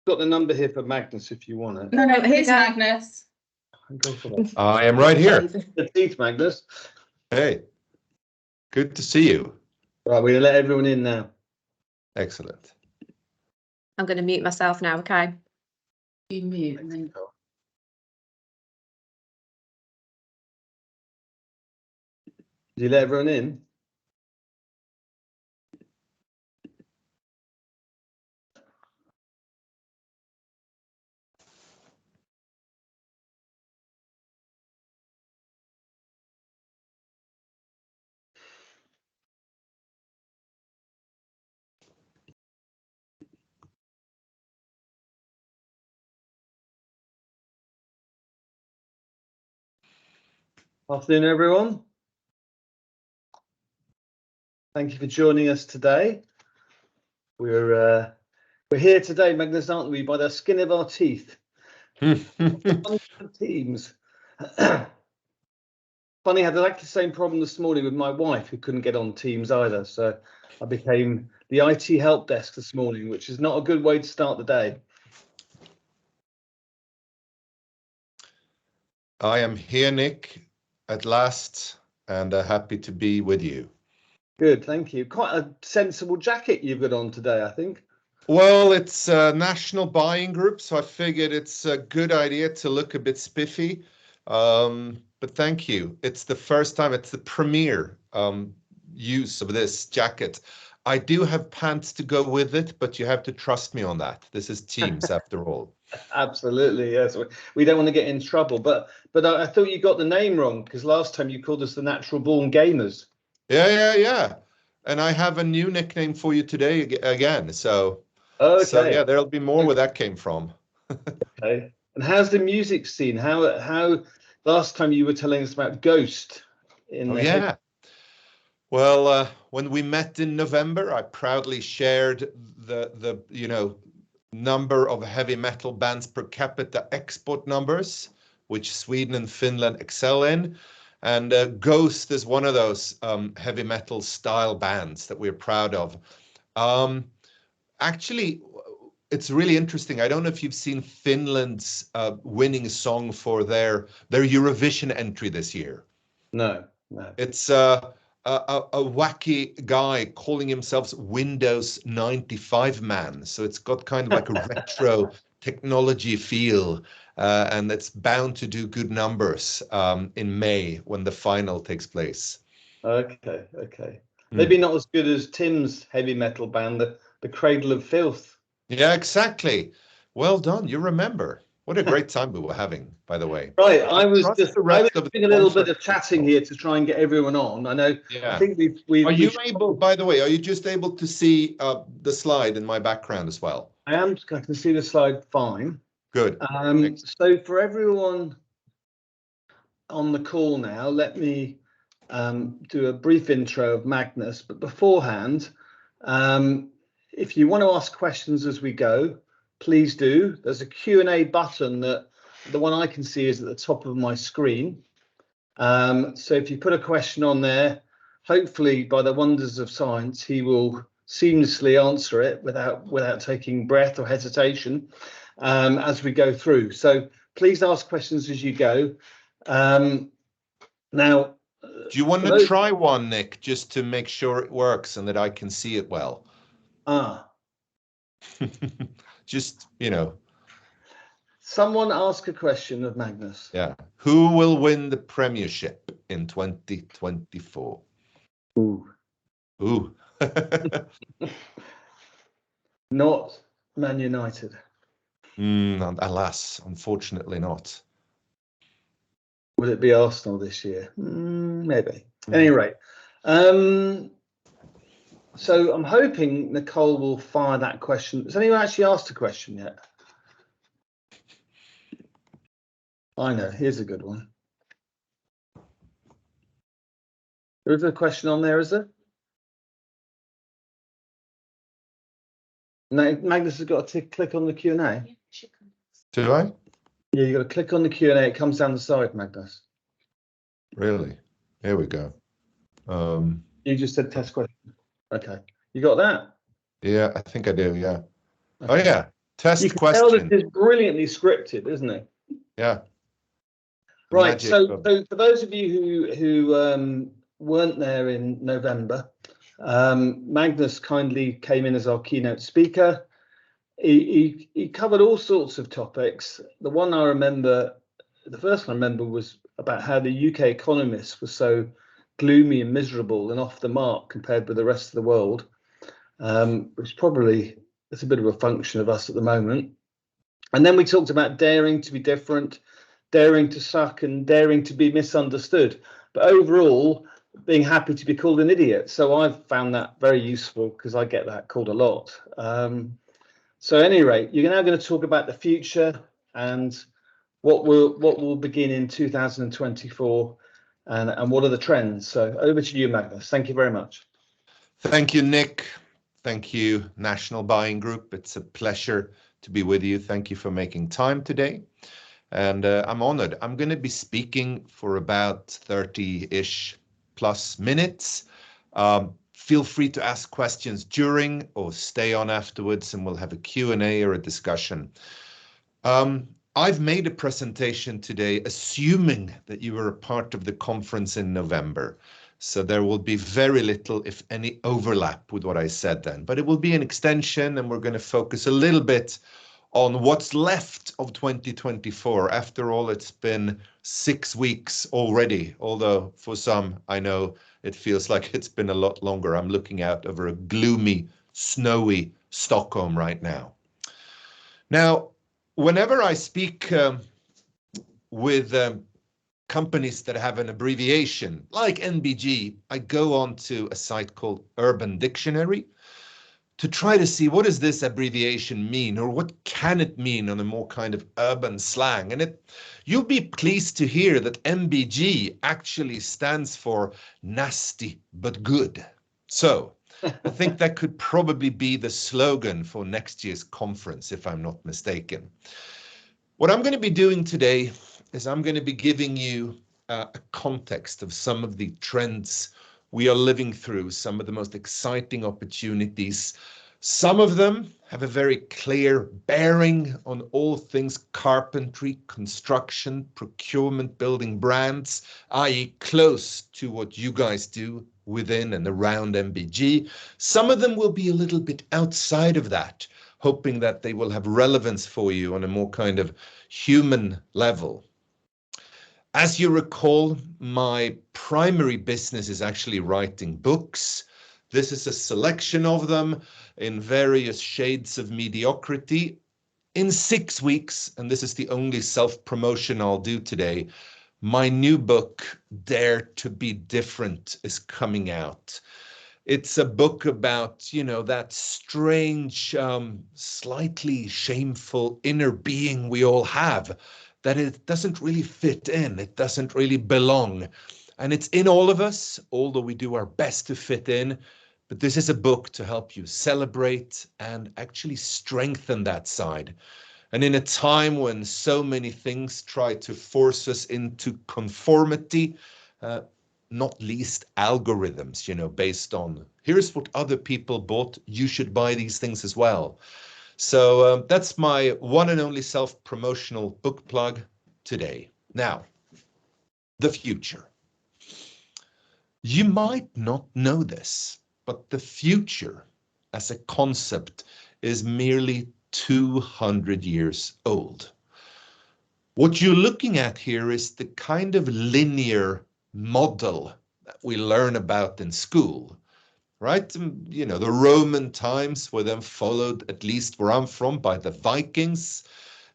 Got the number here for Magnus if you want it. No, here's Magnus. Go for that. I am right here. The teeth, Magnus. Hey, good to see you. Right, we're gonna let everyone in now. Excellent. I'm going to mute myself now, okay? You mute and then. Did you let everyone in? Afternoon, everyone. Thank you for joining us today. We're here today, Magnus, aren't we? By the skin of our teeth. Teams. Funny, I had exactly the same problem this morning with my wife, who couldn't get on Teams either. So I became the IT help desk this morning, which is not a good way to start the day. I am here, Nick, at last, and happy to be with you. Good, thank you. Quite a sensible jacket you've got on today, I think. Well, it's a national buying group, so I figured it's a good idea to look a bit spiffy. But thank you. It's the first time, it's the premiere use of this jacket. I do have pants to go with it, but you have to trust me on that. This is Teams after all. Absolutely, yes. We don't want to get in trouble, but I thought you got the name wrong, because last time you called us the Natural Born Gamers. Yeah. And I have a new nickname for you today again. So, okay. So yeah, there'll be more where that came from. Okay. And how's the music scene? How last time you were telling us about Ghost in yeah. Well, when we met in November, I proudly shared the number of heavy metal bands per capita export numbers, which Sweden and Finland excel in. And Ghost is one of those heavy metal style bands that we're proud of. Actually, it's really interesting. I don't know if you've seen Finland's winning song for their Eurovision entry this year. No. It's a wacky guy calling himself Windows 95 man. So it's got kind of like a retro technology feel, and it's bound to do good numbers in May when the final takes place. Okay. Maybe not as good as Tim's heavy metal band, the Cradle of Filth. Yeah, exactly. Well done. You remember. What a great time we were having, by the way. Right, I was doing a little bit of conference chatting here to try and get everyone on. I know. Yeah. I think we've. Are you able, by the way, are you just able to see the slide in my background as well? I can see the slide fine. Good. So for everyone on the call now, let me do a brief intro of Magnus. But beforehand, if you want to ask questions as we go, please do. There's a Q&A button that the one I can see is at the top of my screen. So if you put a question on there, hopefully by the wonders of science, he will seamlessly answer it without taking breath or hesitation as we go through. So please ask questions as you go. Now, do you want to try one, Nick, just to make sure it works and that I can see it well? Just, Someone ask a question of Magnus. Yeah. Who will win the Premiership in 2024? Ooh. Not Man United. Alas, unfortunately not. Will it be Arsenal this year? Maybe. At any rate, so I'm hoping Nicole will fire that question. Has anyone actually asked a question yet? I know. Here's a good one. There is a question on there, is there? No, Magnus has got to click on the Q&A. Do I? Yeah, you got to click on the Q&A. It comes down the side, Magnus. Really? Here we go. You just said test question. Okay. You got that? Yeah, I think I do. Yeah. Okay. Oh, yeah. Test You can tell question. this is brilliantly scripted, isn't it? Yeah. Right. Magic So, of- so for those of you who weren't there in November, Magnus kindly came in as our keynote speaker. He covered all sorts of topics. The one I remember, the first one I remember, was about how the UK economists were so gloomy and miserable and off the mark compared with the rest of the world, which probably is a bit of a function of us at the moment. And then we talked about daring to be different, daring to suck, and daring to be misunderstood. But overall, being happy to be called an idiot. So I've found that very useful because I get that called a lot. So at any rate, you're now going to talk about the future and what will begin in 2024 and what are the trends. So over to you, Magnus. Thank you very much. Thank you, Nick. Thank you, National Buying Group. It's a pleasure to be with you. Thank you for making time today. And I'm honored. I'm going to be speaking for about 30-ish plus minutes. Feel free to ask questions during or stay on afterwards, and we'll have a Q&A or a discussion. I've made a presentation today assuming that you were a part of the conference in November. So there will be very little, if any, overlap with what I said then. But it will be an extension, and we're going to focus a little bit on what's left of 2024. After all, it's been 6 weeks already, although for some, I know it feels like it's been a lot longer. I'm looking out over a gloomy, snowy Stockholm right now. Now, whenever I speak with companies that have an abbreviation like NBG, I go on to a site called Urban Dictionary to try to see what does this abbreviation mean, or what can it mean on a more kind of urban slang. And you'll be pleased to hear that NBG actually stands for nasty but good. So I think that could probably be the slogan for next year's conference, if I'm not mistaken. What I'm going to be doing today is I'm going to be giving you a context of some of the trends we are living through, some of the most exciting opportunities. Some of them have a very clear bearing on all things carpentry, construction, procurement, building brands, i.e. close to what you guys do within and around NBG. Some of them will be a little bit outside of that, hoping that they will have relevance for you on a more kind of human level. As you recall, my primary business is actually writing books. This is a selection of them in various shades of mediocrity. In 6 weeks, and this is the only self-promotion I'll do today, my new book, Dare to Be Different, is coming out. It's a book about, you know, that strange, slightly shameful inner being we all have, that it doesn't really fit in, it doesn't really belong. And it's in all of us, although we do our best to fit in. But this is a book to help you celebrate and actually strengthen that side. And in a time when so many things try to force us into conformity, not least algorithms, you know, based on here's what other people bought, you should buy these things as well. So that's my one and only self-promotional book plug today. Now, the future. You might not know this, but the future as a concept is merely 200 years old. What you're looking at here is the kind of linear model that we learn about in school, right? You know, the Roman times were then followed, at least where I'm from, by the Vikings,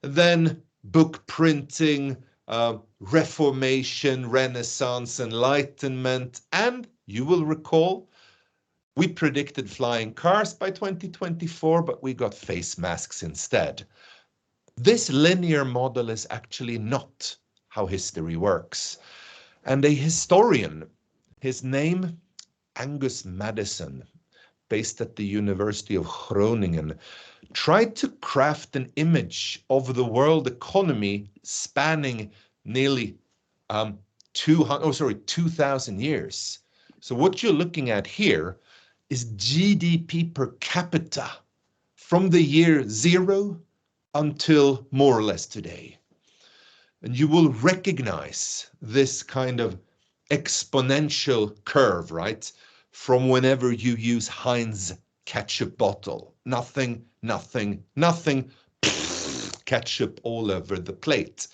then book printing, Reformation, Renaissance, Enlightenment, and you will recall, we predicted flying cars by 2024, but we got face masks instead. This linear model is actually not how history works. And a historian, his name, Angus Maddison, based at the University of Groningen, tried to craft an image of the world economy spanning nearly 2,000 years. So what you're looking at here is GDP per capita from the year 0 until more or less today. And you will recognize this kind of exponential curve, right? From whenever you use Heinz ketchup bottle. Nothing, nothing, nothing, ketchup all over the plate.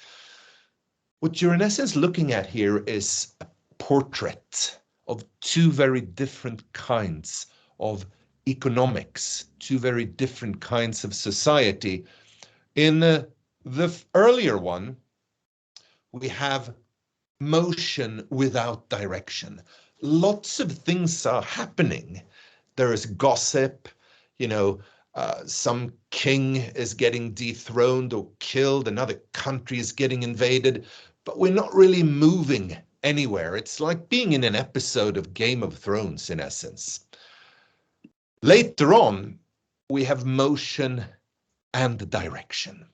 What you're in essence looking at here is a portrait of two very different kinds of economics, two very different kinds of society. In the earlier one, we have motion without direction. Lots of things are happening. There is gossip, some king is getting dethroned or killed, another country is getting invaded, but we're not really moving anywhere. It's like being in an episode of Game of Thrones, in essence. Later on, we have motion and direction.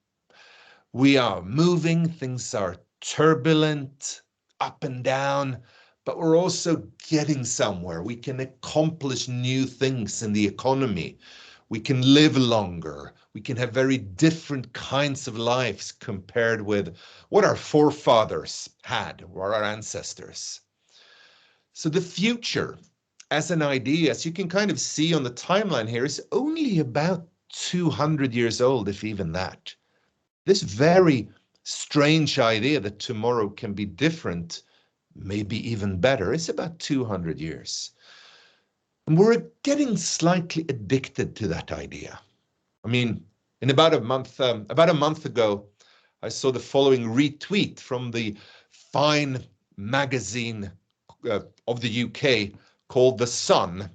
We are moving, things are turbulent, up and down, but we're also getting somewhere. We can accomplish new things in the economy. We can live longer. We can have very different kinds of lives compared with what our forefathers had, or our ancestors. So the future, as an idea, as you can kind of see on the timeline here, is only about 200 years old, if even that. This very strange idea that tomorrow can be different, maybe even better, is about 200 years. And we're getting slightly addicted to that idea. I mean, in about a month ago, I saw the following retweet from the fine magazine of the UK called The Sun.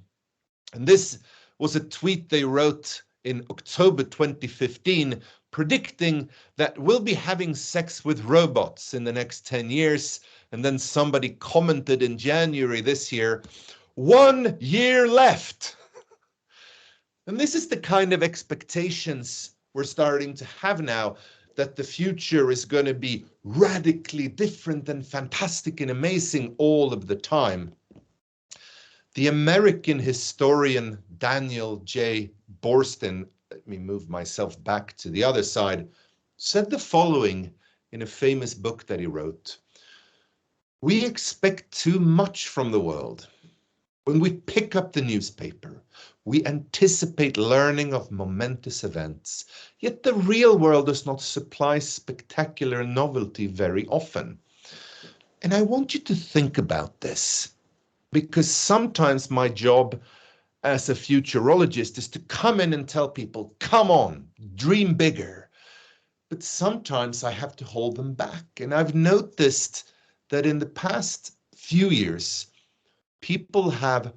And this was a tweet they wrote in October 2015, predicting that we'll be having sex with robots in the next 10 years. And then somebody commented in January this year, 1 year left. And this is the kind of expectations we're starting to have now, that the future is going to be radically different and fantastic and amazing all of the time. The American historian Daniel J. Boorstin, let me move myself back to the other side, said the following in a famous book that he wrote. We expect too much from the world. When we pick up the newspaper, we anticipate learning of momentous events, yet the real world does not supply spectacular novelty very often. And I want you to think about this, because sometimes my job as a futurologist is to come in and tell people, come on, dream bigger. But sometimes I have to hold them back. And I've noticed that in the past few years, people have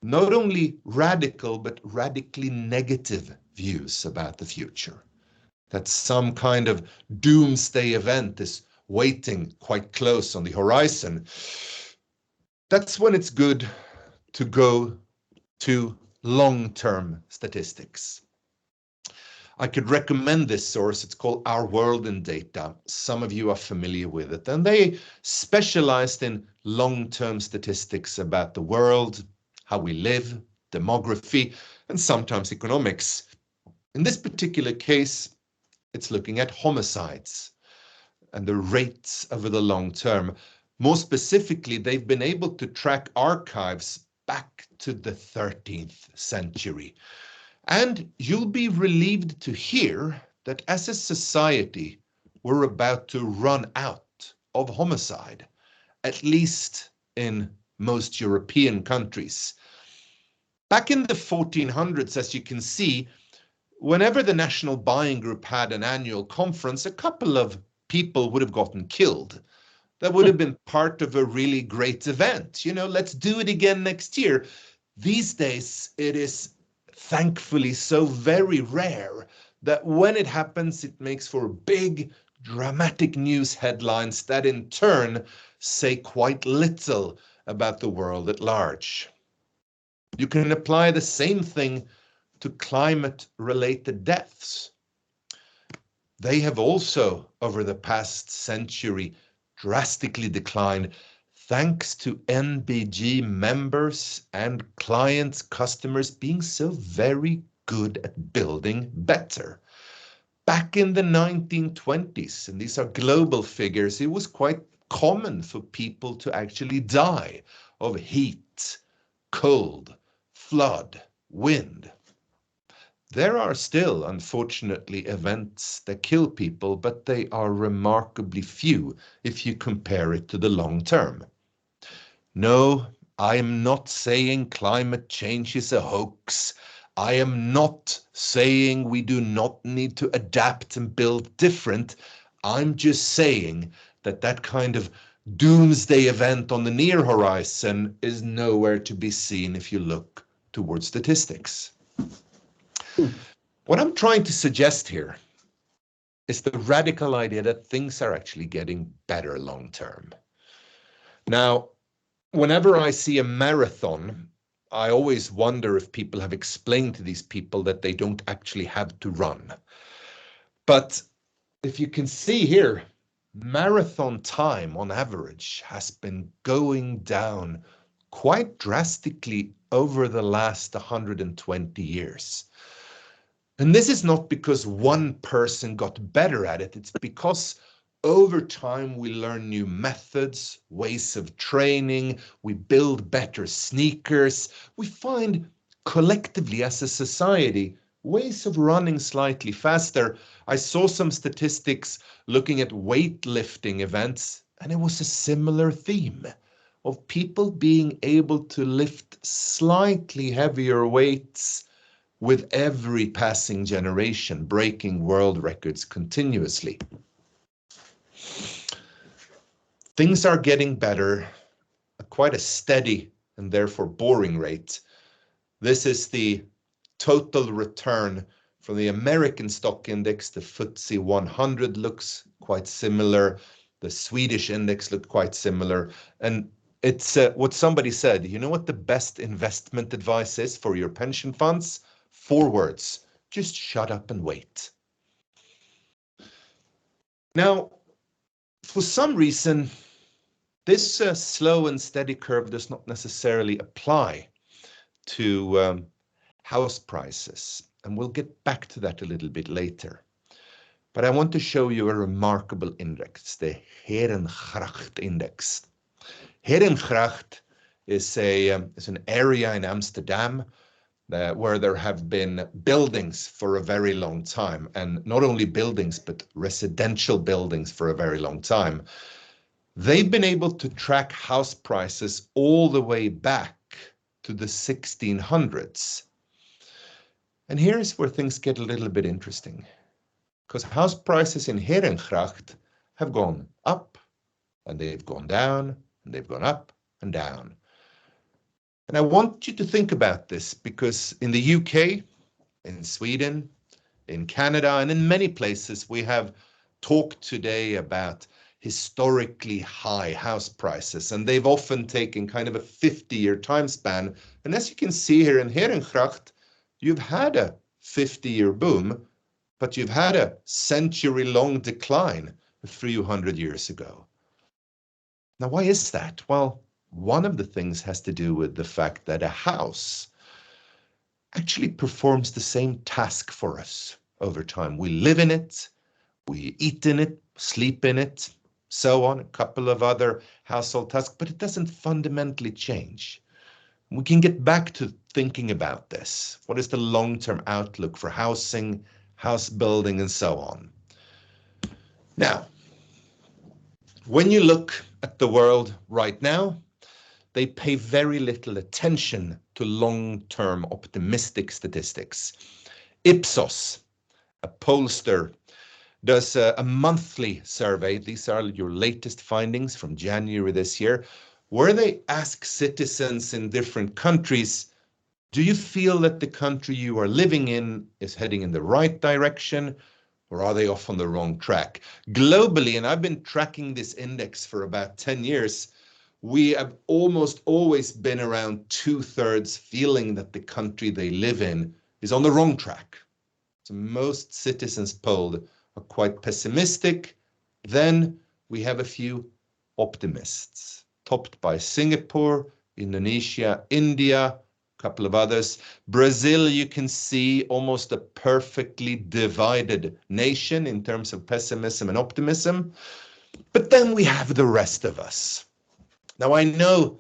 not only radical, but radically negative views about the future. That some kind of doomsday event is waiting quite close on the horizon. That's when it's good to go to long-term statistics. I could recommend this source. It's called Our World in Data. Some of you are familiar with it. And they specialized in long-term statistics about the world, how we live, demography, and sometimes economics. In this particular case, it's looking at homicides and the rates over the long term. More specifically, they've been able to track archives back to the 13th century. And you'll be relieved to hear that as a society, we're about to run out of homicide, at least in most European countries. Back in the 1400s, as you can see, whenever the National Buying Group had an annual conference, a couple of people would have gotten killed. That would have been part of a really great event. Let's do it again next year. These days, it is thankfully so very rare that when it happens, it makes for big, dramatic news headlines that in turn say quite little about the world at large. You can apply the same thing to climate-related deaths. They have also, over the past century, drastically declined, thanks to NBG members and clients, customers being so very good at building better. back in the 1920s, and these are global figures, it was quite common for people to actually die of heat, cold, flood, wind. There are still, unfortunately, events that kill people, but they are remarkably few if you compare it to the long term. No, I am not saying climate change is a hoax. I am not saying we do not need to adapt and build different. I'm just saying that that kind of doomsday event on the near horizon is nowhere to be seen if you look towards statistics. What I'm trying to suggest here is the radical idea that things are actually getting better long term. Now, whenever I see a marathon, I always wonder if people have explained to these people that they don't actually have to run. But if you can see here, marathon time on average has been going down quite drastically over the last 120 years. And this is not because one person got better at it. It's because over time we learn new methods, ways of training, we build better sneakers, we find collectively as a society ways of running slightly faster. I saw some statistics looking at weightlifting events, and it was a similar theme of people being able to lift slightly heavier weights with every passing generation, breaking world records continuously. Things are getting better at quite a steady and therefore boring rate. This is the total return from the American stock index. The FTSE 100 looks quite similar. The Swedish index looked quite similar. And it's what somebody said, you know what the best investment advice is for your pension funds? 4 words, just shut up and wait. Now, for some reason, this slow and steady curve does not necessarily apply to house prices, and we'll get back to that a little bit later. But I want to show you a remarkable index, the Herengracht index. Herengracht is an area in Amsterdam where there have been buildings for a very long time, and not only buildings, but residential buildings for a very long time. They've been able to track house prices all the way back to the 1600s. And here's where things get a little bit interesting, because house prices in Herengracht have gone up, and they've gone down, and they've gone up and down. And I want you to think about this, because in the UK, in Sweden, in Canada, and in many places, we have talked today about historically high house prices, and they've often taken kind of a 50-year time span. And as you can see here in Herengracht, you've had a 50-year boom, but you've had a century-long decline a few hundred years ago. Now, why is that? Well, one of the things has to do with the fact that a house actually performs the same task for us over time. We live in it, we eat in it, sleep in it, so on, a couple of other household tasks, but it doesn't fundamentally change. We can get back to thinking about this. What is the long-term outlook for housing, house building, and so on? Now, when you look at the world right now, they pay very little attention to long-term optimistic statistics. Ipsos, a pollster, does a monthly survey. These are your latest findings from January this year, where they ask citizens in different countries, do you feel that the country you are living in is heading in the right direction, or are they off on the wrong track? Globally, and I've been tracking this index for about 10 years, we have almost always been around 2/3 feeling that the country they live in is on the wrong track. So most citizens polled are quite pessimistic. Then we have a few optimists, topped by Singapore, Indonesia, India, couple of others. Brazil, you can see almost a perfectly divided nation in terms of pessimism and optimism. But then we have the rest of us. Now, I know,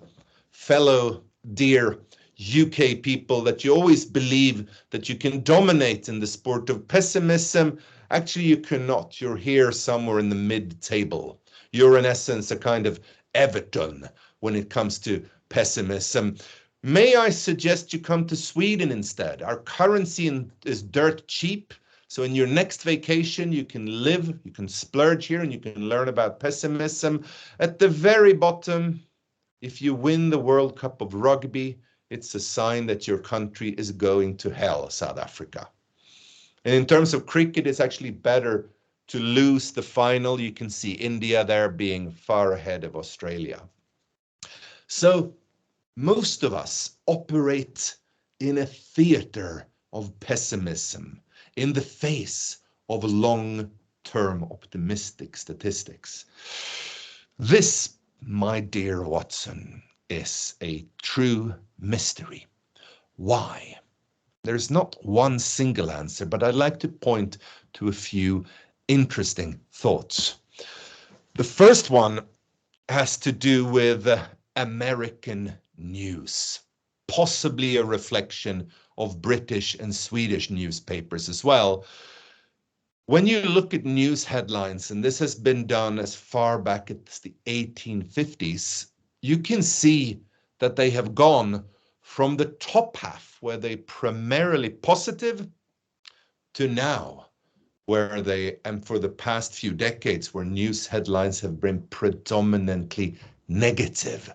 fellow dear UK people, that you always believe that you can dominate in the sport of pessimism. Actually, you cannot. You're here somewhere in the mid-table. You're in essence a kind of Everton when it comes to pessimism. May I suggest you come to Sweden instead? Our currency is dirt cheap. So in your next vacation, you can live, you can splurge here, and you can learn about pessimism. At the very bottom, if you win the World Cup of Rugby, it's a sign that your country is going to hell, South Africa. And in terms of cricket, it's actually better to lose the final. You can see India there being far ahead of Australia. So most of us operate in a theater of pessimism in the face of long-term optimistic statistics. This, my dear Watson, is a true mystery. Why? There's not one single answer, but I'd like to point to a few interesting thoughts. The first one has to do with American news, possibly a reflection of British and Swedish newspapers as well. When you look at news headlines, and this has been done as far back as the 1850s, you can see that they have gone from the top half, where they primarily positive, to now, where they, and for the past few decades, where news headlines have been predominantly negative.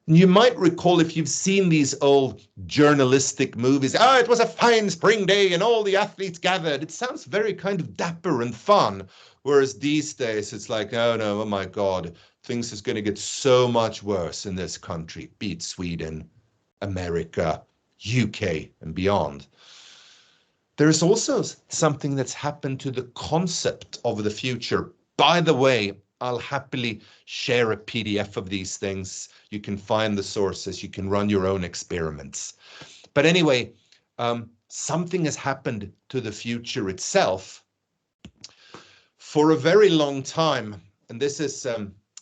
You might recall, if you've seen these old journalistic movies, it was a fine spring day and all the athletes gathered. It sounds very kind of dapper and fun. Whereas these days it's like, oh no, oh my God, things is going to get so much worse in this country, be it Sweden, America, UK, and beyond. There's also something that's happened to the concept of the future. By the way, I'll happily share a PDF of these things. You can find the sources, you can run your own experiments. But anyway, something has happened to the future itself. For a very long time, and this is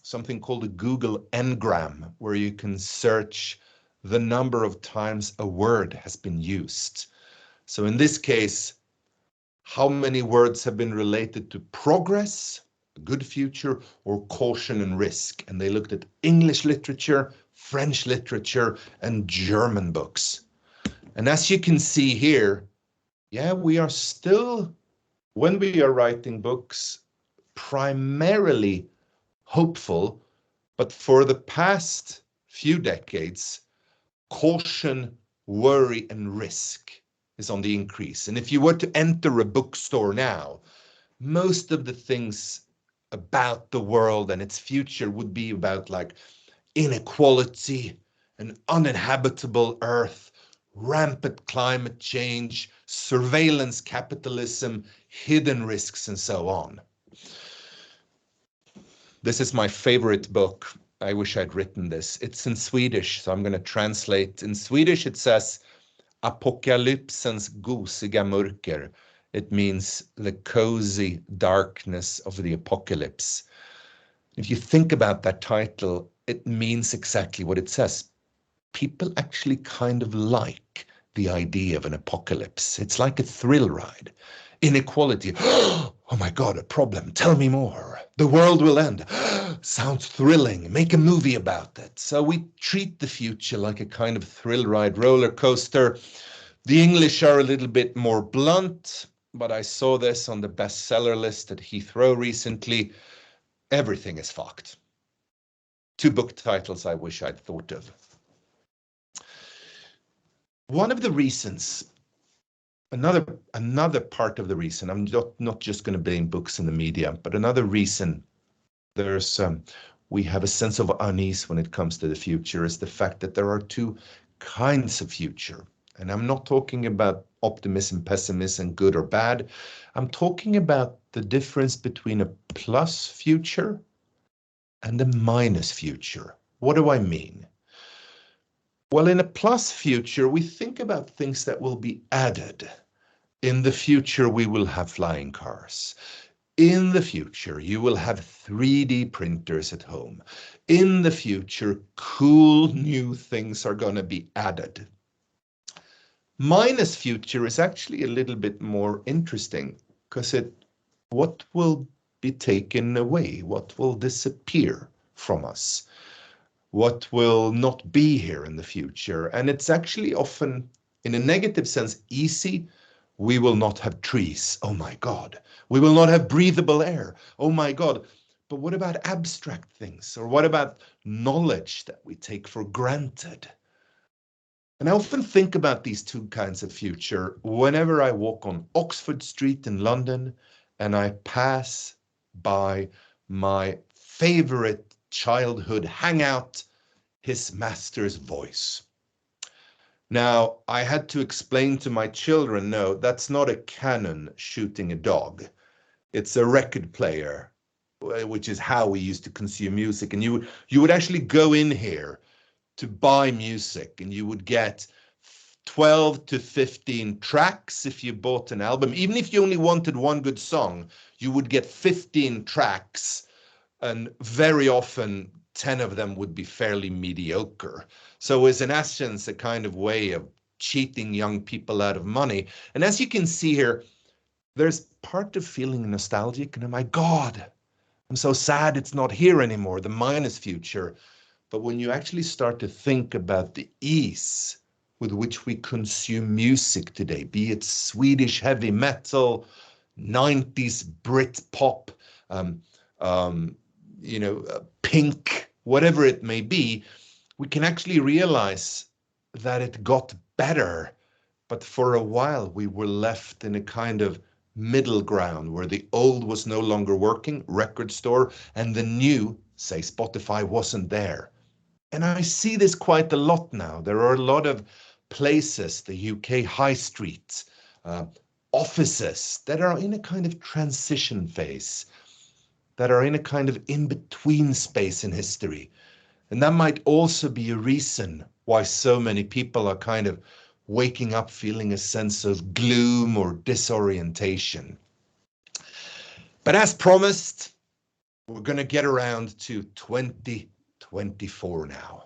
something called a Google Ngram, where you can search the number of times a word has been used. So in this case, how many words have been related to progress, a good future, or caution and risk? And they looked at English literature, French literature, and German books. And as you can see here, yeah, we are still, when we are writing books, primarily hopeful, but for the past few decades, caution, worry, and risk is on the increase. And if you were to enter a bookstore now, most of the things about the world and its future would be about like inequality, an uninhabitable earth, rampant climate change, surveillance capitalism, hidden risks, and so on. This is my favorite book. I wish I'd written this. It's in Swedish, so I'm going to translate. In Swedish, it says, Apokalypsens gosiga mörker. It means the cozy darkness of the apocalypse. If you think about that title, it means exactly what it says. People actually kind of like the idea of an apocalypse. It's like a thrill ride. Inequality. Oh my God, a problem. Tell me more. The world will end. Sounds thrilling. Make a movie about it. So we treat the future like a kind of thrill ride roller coaster. The English are a little bit more blunt, but I saw this on the bestseller list at Heathrow recently. Everything is fucked. 2 book titles I wish I'd thought of. One of the reasons, another part of the reason, I'm not just going to blame books and the media, but another reason we have a sense of unease when it comes to the future is the fact that there are 2 kinds of future. And I'm not talking about optimism, pessimism, good or bad. I'm talking about the difference between a plus future and a minus future. What do I mean? Well, in a plus future, we think about things that will be added. In the future, we will have flying cars. In the future, you will have 3D printers at home. In the future, cool new things are going to be added. Minus future is actually a little bit more interesting because what will be taken away? What will disappear from us? What will not be here in the future? And it's actually often, in a negative sense, easy. We will not have trees. Oh my God. We will not have breathable air. Oh my God. But what about abstract things? Or what about knowledge that we take for granted? And I often think about these two kinds of future whenever I walk on Oxford Street in London and I pass by my favorite childhood hangout, His Master's Voice. Now, I had to explain to my children, no, that's not a cannon shooting a dog. It's a record player, which is how we used to consume music. And you would actually go in here to buy music and you would get 12 to 15 tracks if you bought an album. Even if you only wanted one good song, you would get 15 tracks, and very often 10 of them would be fairly mediocre. So it's in essence a kind of way of cheating young people out of money. And as you can see here, there's part of feeling nostalgic and, oh my God, I'm so sad it's not here anymore, the minus future. But when you actually start to think about the ease with which we consume music today, be it Swedish heavy metal, 90s Brit pop, Pink, whatever it may be, we can actually realize that it got better. But for a while, we were left in a kind of middle ground where the old was no longer working, record store, and the new, say Spotify, wasn't there. And I see this quite a lot now. There are a lot of places, the UK high street, offices that are in a kind of transition phase, that are in a kind of in-between space in history. And that might also be a reason why so many people are kind of waking up feeling a sense of gloom or disorientation. But as promised, we're going to get around to 2024 now.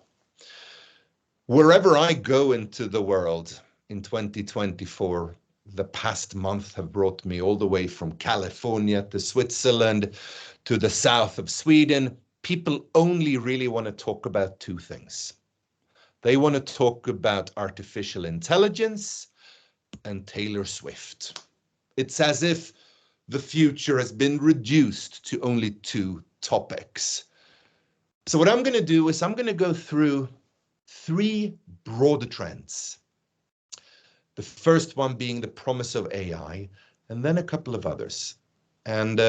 Wherever I go into the world in 2024, the past month have brought me all the way from California to Switzerland to the south of Sweden. People only really want to talk about two things. They want to talk about artificial intelligence and Taylor Swift. It's as if the future has been reduced to only two topics. So what I'm going to do is I'm going to go through three broad trends. The first one being the promise of AI, and then a couple of others. And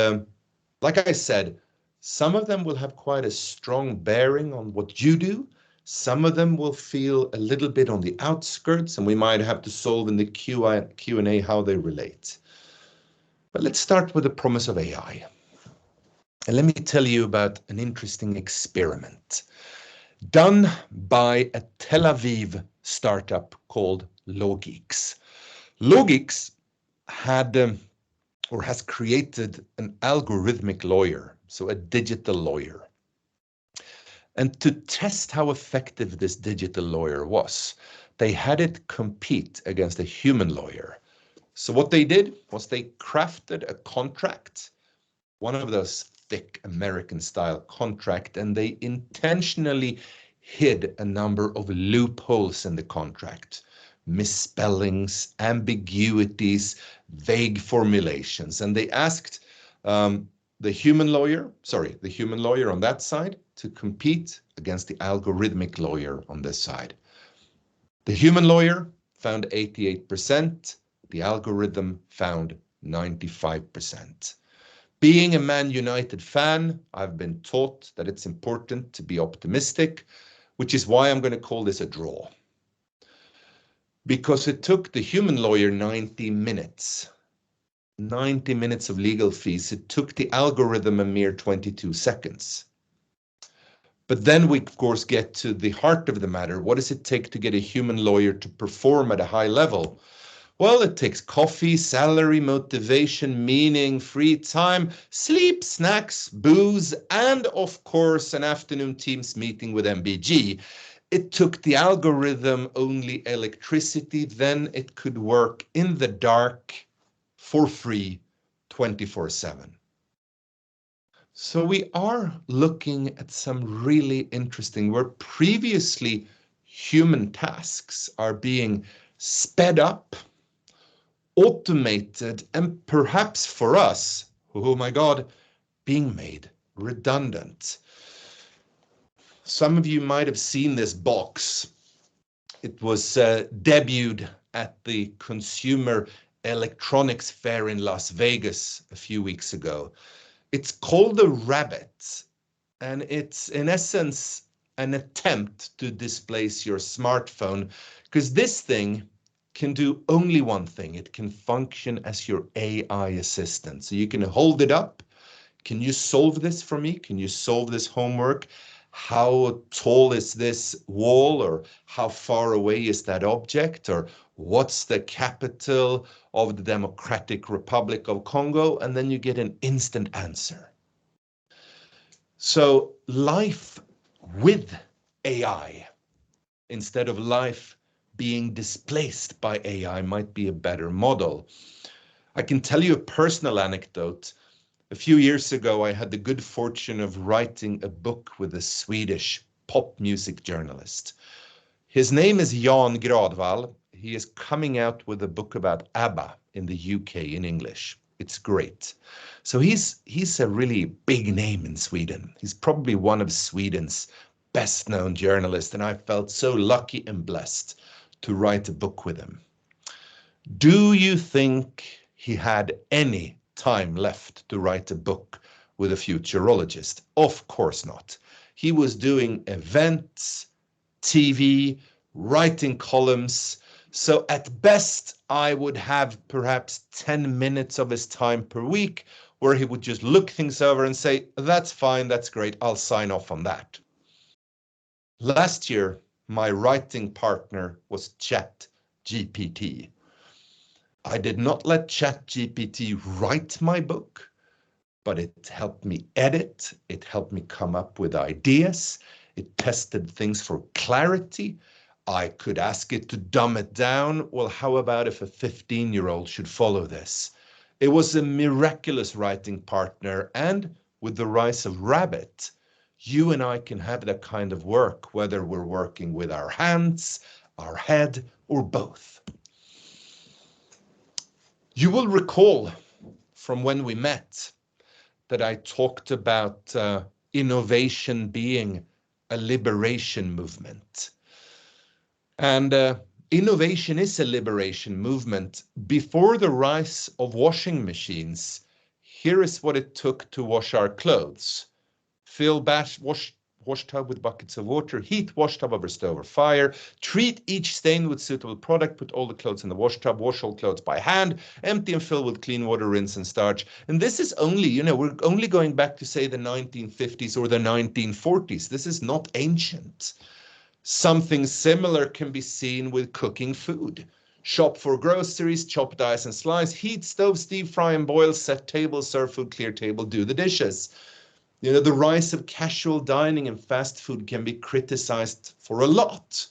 like I said, some of them will have quite a strong bearing on what you do. Some of them will feel a little bit on the outskirts, and we might have to solve in the Q&A how they relate. But let's start with the promise of AI. And let me tell you about an interesting experiment done by a Tel Aviv startup called Logix. Logix had or has created an algorithmic lawyer, so a digital lawyer. And to test how effective this digital lawyer was, they had it compete against a human lawyer. So what they did was they crafted a contract, one of those thick American style contract, and they intentionally hid a number of loopholes in the contract, misspellings, ambiguities, vague formulations. And they asked the human lawyer on that side to compete against the algorithmic lawyer on this side. The human lawyer found 88%, the algorithm found 95%. Being a Man United fan, I've been taught that it's important to be optimistic, which is why I'm going to call this a draw. Because it took the human lawyer 90 minutes. 90 minutes of legal fees. It took the algorithm a mere 22 seconds. But then we, of course, get to the heart of the matter. What does it take to get a human lawyer to perform at a high level? Well, it takes coffee, salary, motivation, meaning, free time, sleep, snacks, booze, and of course, an afternoon Teams meeting with NBG. It took the algorithm only electricity, then it could work in the dark for free 24/7. So we are looking at some really interesting, where previously human tasks are being sped up, automated, and perhaps for us, oh my God, being made redundant. Some of you might have seen this box. It was debuted at the Consumer Electronics Fair in Las Vegas a few weeks ago. It's called the Rabbit, and it's in essence an attempt to displace your smartphone, because this thing can do only one thing. It can function as your AI assistant. So you can hold it up. Can you solve this for me? Can you solve this homework? How tall is this wall, or how far away is that object, or what's the capital of the Democratic Republic of Congo? And then you get an instant answer. So life with AI instead of life being displaced by AI might be a better model. I can tell you a personal anecdote. A few years ago, I had the good fortune of writing a book with a Swedish pop music journalist. His name is Jan Gradvall. He is coming out with a book about ABBA in the UK in English. It's great. So he's a really big name in Sweden. He's probably one of Sweden's best known journalists, and I felt so lucky and blessed to write a book with him. Do you think he had any time left to write a book with a futurologist? Of course not. He was doing events, TV, writing columns. So at best, I would have perhaps 10 minutes of his time per week where he would just look things over and say, that's fine, that's great, I'll sign off on that. Last year, my writing partner was ChatGPT. I did not let ChatGPT write my book, but it helped me edit, it helped me come up with ideas, it tested things for clarity. I could ask it to dumb it down. Well, how about if a 15-year-old should follow this? It was a miraculous writing partner, and with the rise of Rabbit, you and I can have that kind of work, whether we're working with our hands, our head, or both. You will recall from when we met that I talked about innovation being a liberation movement. And innovation is a liberation movement. Before the rise of washing machines, here is what it took to wash our clothes. Fill wash tub with buckets of water, heat wash tub over stove or fire, treat each stain with suitable product, put all the clothes in the wash tub, wash all clothes by hand, empty and fill with clean water, rinse and starch. And this is only, we're only going back to say the 1950s or the 1940s. This is not ancient. Something similar can be seen with cooking food. Shop for groceries, chop, dice and slice, heat stove, steam, fry and boil, set table, serve food, clear table, do the dishes. The rise of casual dining and fast food can be criticized for a lot,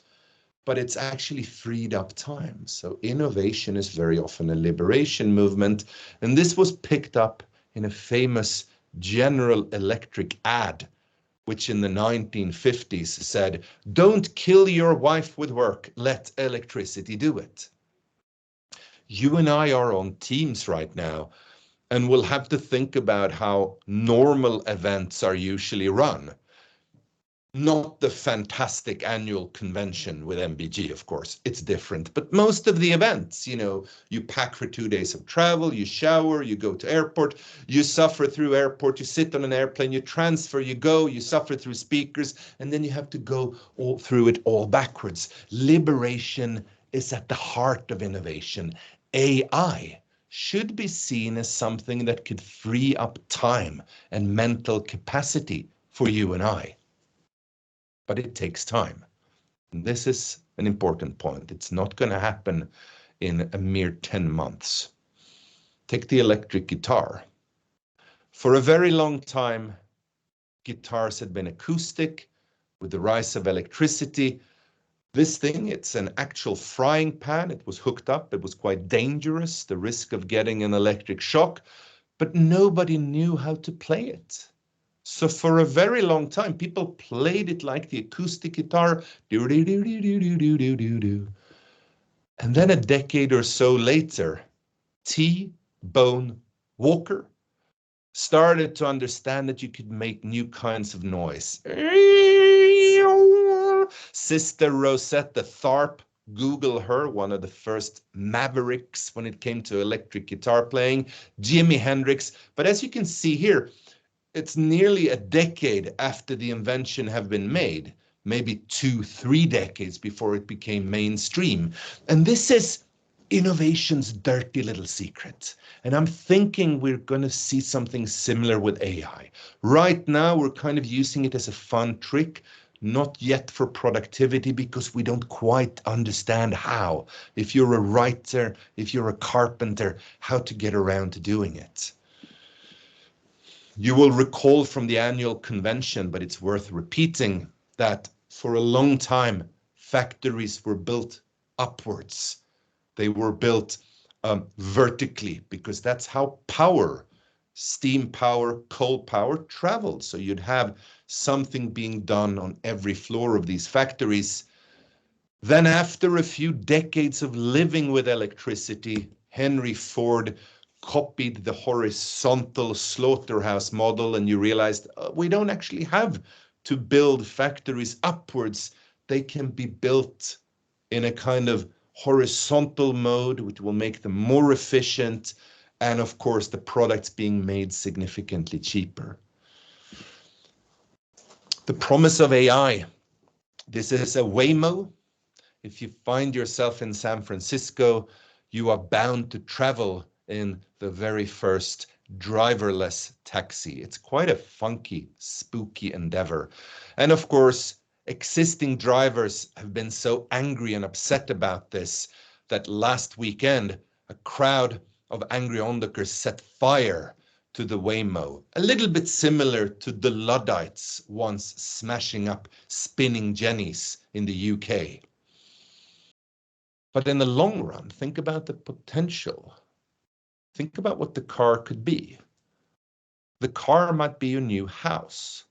but it's actually freed up time. So innovation is very often a liberation movement. And this was picked up in a famous General Electric ad, which in the 1950s said, "Don't kill your wife with work, let electricity do it." You and I are on Teams right now, and we'll have to think about how normal events are usually run. Not the fantastic annual convention with NBG, of course, it's different. But most of the events, you pack for 2 days of travel, you shower, you go to airport, you suffer through airport, you sit on an airplane, you transfer, you go, you suffer through speakers, and then you have to go all through it all backwards. Liberation is at the heart of innovation. AI should be seen as something that could free up time and mental capacity for you and I. but it takes time. And this is an important point. It's not going to happen in a mere 10 months. Take the electric guitar. For a very long time, guitars had been acoustic. With the rise of electricity, this thing, it's an actual frying pan. It was hooked up. It was quite dangerous, the risk of getting an electric shock, but nobody knew how to play it. So for a very long time, people played it like the acoustic guitar. Do, do, do, do, do, do, do, do, do. And then a decade or so later, T-Bone Walker started to understand that you could make new kinds of noise. Sister Rosetta Tharpe, Google her, one of the first mavericks when it came to electric guitar playing, Jimi Hendrix. But as you can see here, it's nearly a decade after the invention have been made, maybe 2-3 decades before it became mainstream. And this is innovation's dirty little secret. And I'm thinking we're going to see something similar with AI. Right now, we're kind of using it as a fun trick, not yet for productivity because we don't quite understand how. If you're a writer, if you're a carpenter, how to get around to doing it. You will recall from the annual convention, but it's worth repeating, that for a long time, factories were built upwards. They were built vertically because that's how power, steam power, coal power traveled. So you'd have something being done on every floor of these factories. Then after a few decades of living with electricity, Henry Ford copied the horizontal slaughterhouse model, and you realized we don't actually have to build factories upwards. They can be built in a kind of horizontal mode, which will make them more efficient, and of course the products being made significantly cheaper. The promise of AI. This is a Waymo. If you find yourself in San Francisco, you are bound to travel in the very first driverless taxi. It's quite a funky, spooky endeavor. And of course, existing drivers have been so angry and upset about this that last weekend, a crowd of angry onlookers set fire to the Waymo, a little bit similar to the Luddites once smashing up spinning jennies in the UK. But in the long run, think about the potential. Think about what the car could be. The car might be your new house.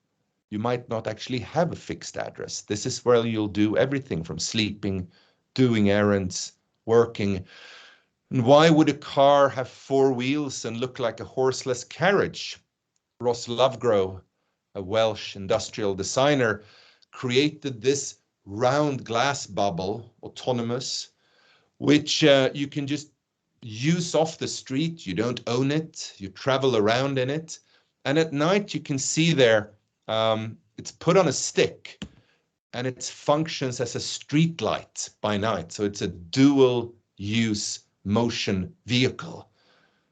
You might not actually have a fixed address. This is where you'll do everything from sleeping, doing errands, working. And why would a car have 4 wheels and look like a horseless carriage? Ross Lovegrove, a Welsh industrial designer, created this round glass bubble, autonomous, which you can just use off the street. You don't own it. You travel around in it. And at night, you can see there, it's put on a stick and it functions as a street light by night. So it's a dual use motion vehicle.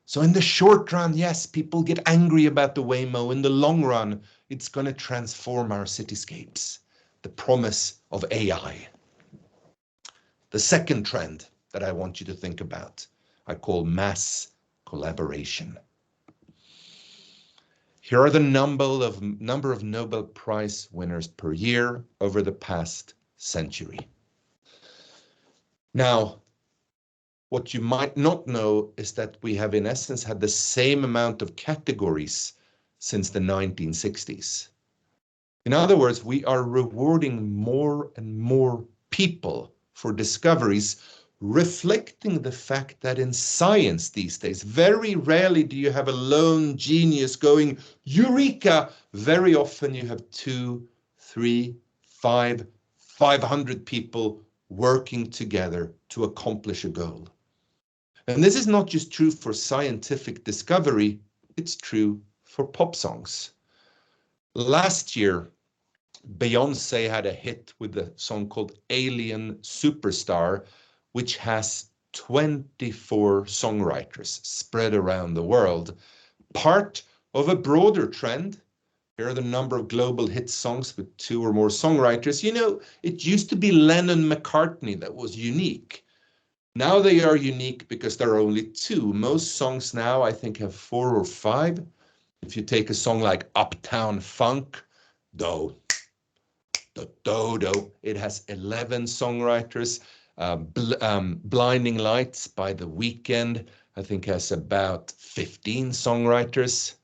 So in the short run, yes, people get angry about the Waymo. In the long run, it's going to transform our cityscapes. The promise of AI. The second trend that I want you to think about, I call mass collaboration. Here are the number of Nobel Prize winners per year over the past century. Now, what you might not know is that we have in essence had the same amount of categories since the 1960s. In other words, we are rewarding more and more people for discoveries, reflecting the fact that in science these days, very rarely do you have a lone genius going, Eureka! Very often you have 2, 3, 500 people working together to accomplish a goal. And this is not just true for scientific discovery, it's true for pop songs. Last year, Beyoncé had a hit with a song called Alien Superstar, which has 24 songwriters spread around the world, part of a broader trend Here are the number of global hit songs with 2 or more songwriters. You know, it used to be Lennon-McCartney that was unique. Now they are unique because there are only 2. Most songs now, I think, have 4 or 5. If you take a song like Uptown Funk, do, it has 11 songwriters. Blinding Lights by The Weeknd, I think, has about 15 songwriters.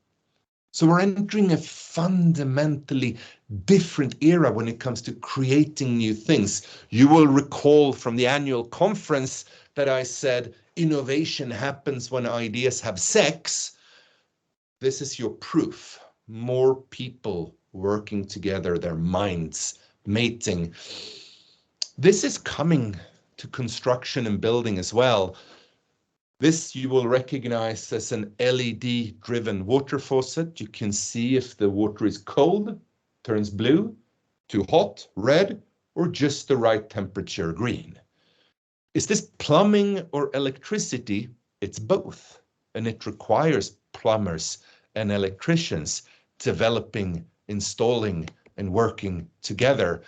So we're entering a fundamentally different era when it comes to creating new things. You will recall from the annual conference that I said innovation happens when ideas have sex. This is your proof. More people working together, their minds mating. This is coming to construction and building as well. This you will recognize as an LED-driven water faucet. You can see if the water is cold, turns blue, too hot, red, or just the right temperature, green. Is this plumbing or electricity? It's both, and it requires plumbers and electricians developing, installing, and working together.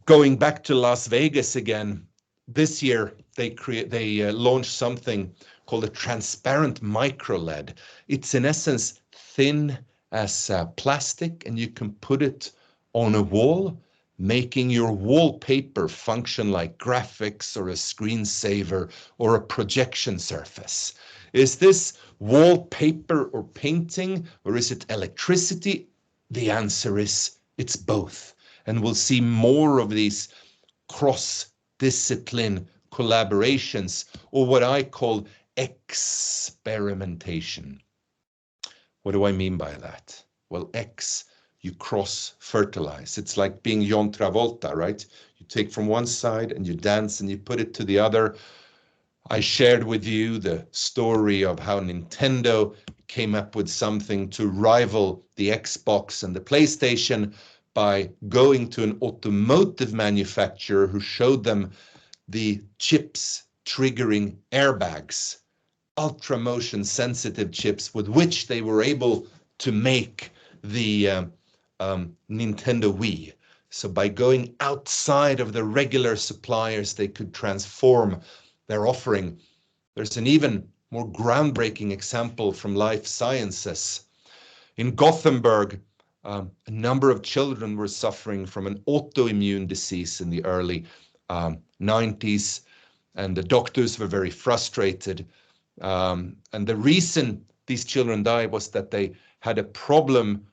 Going back to Las Vegas again, this year they launched something called a transparent micro LED. It's in essence thin as plastic, and you can put it on a wall, making your wallpaper function like graphics or a screensaver or a projection surface. Is this wallpaper or painting, or is it electricity? The answer is it's both. And we'll see more of these cross-discipline collaborations, or what I call experimentation. What do I mean by that? Well, you cross-fertilize. It's like being John Travolta, right? You take from one side and you dance and you put it to the other. I shared with you the story of how Nintendo came up with something to rival the Xbox and the PlayStation by going to an automotive manufacturer who showed them the chips triggering airbags, ultra motion sensitive chips with which they were able to make the Nintendo Wii. So by going outside of the regular suppliers, they could transform their offering. There's an even more groundbreaking example from life sciences. In Gothenburg, a number of children were suffering from an autoimmune disease in the early 90s, and the doctors were very frustrated. And the reason these children died was that they had a problem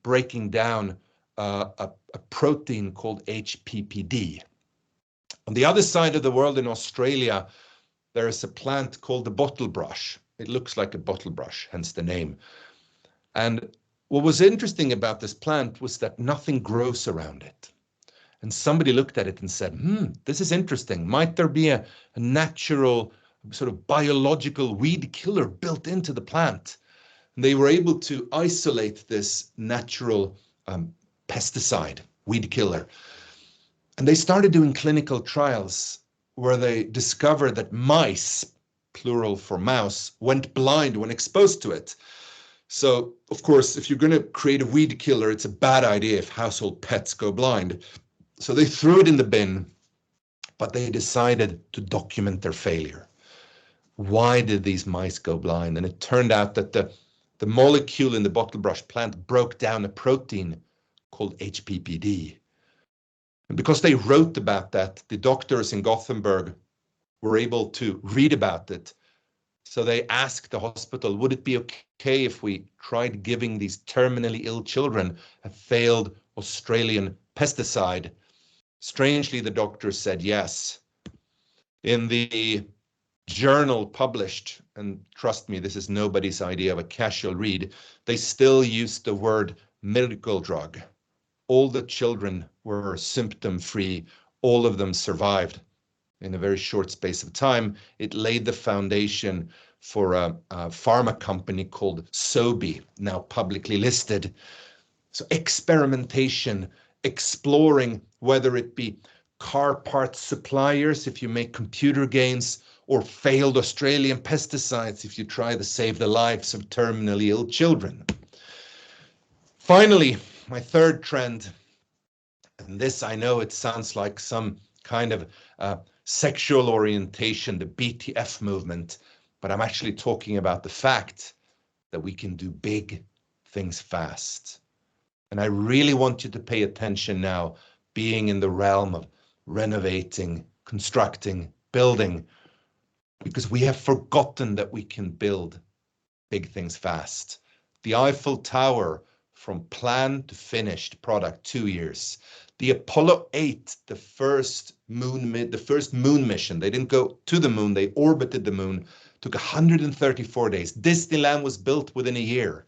breaking down a protein called HPPD. On the other side of the world in Australia, there is a plant called the bottle brush. It looks like a bottle brush, hence the name. And what was interesting about this plant was that nothing grows around it. And somebody looked at it and said, this is interesting. Might there be a natural sort of biological weed killer built into the plant? And they were able to isolate this natural pesticide, weed killer. And they started doing clinical trials where they discovered that mice, plural for mouse, went blind when exposed to it. So, of course, if you're going to create a weed killer, it's a bad idea if household pets go blind. So they threw it in the bin, but they decided to document their failure. Why did these mice go blind? And it turned out that the molecule in the bottle brush plant broke down a protein called HPPD. And because they wrote about that, the doctors in Gothenburg were able to read about it. So they asked the hospital, would it be okay if we tried giving these terminally ill children a failed Australian pesticide? Strangely, the doctor said yes. In the journal published, and trust me, this is nobody's idea of a casual read, they still used the word miracle drug. All the children were symptom-free. All of them survived in a very short space of time. It laid the foundation for a pharma company called Sobi, now publicly listed. So experimentation, exploring whether it be car parts suppliers if you make computer games, or failed Australian pesticides if you try to save the lives of terminally ill children. Finally, my third trend, and this I know it sounds like some kind of sexual orientation, the BTF movement, but I'm actually talking about the fact that we can do big things fast. And I really want you to pay attention now, being in the realm of renovating, constructing, building, because we have forgotten that we can build big things fast. The Eiffel Tower, from plan to finished product, 2 years. The Apollo 8, the first moon mission. They didn't go to the moon, they orbited the moon, took 134 days. Disneyland was built within a year.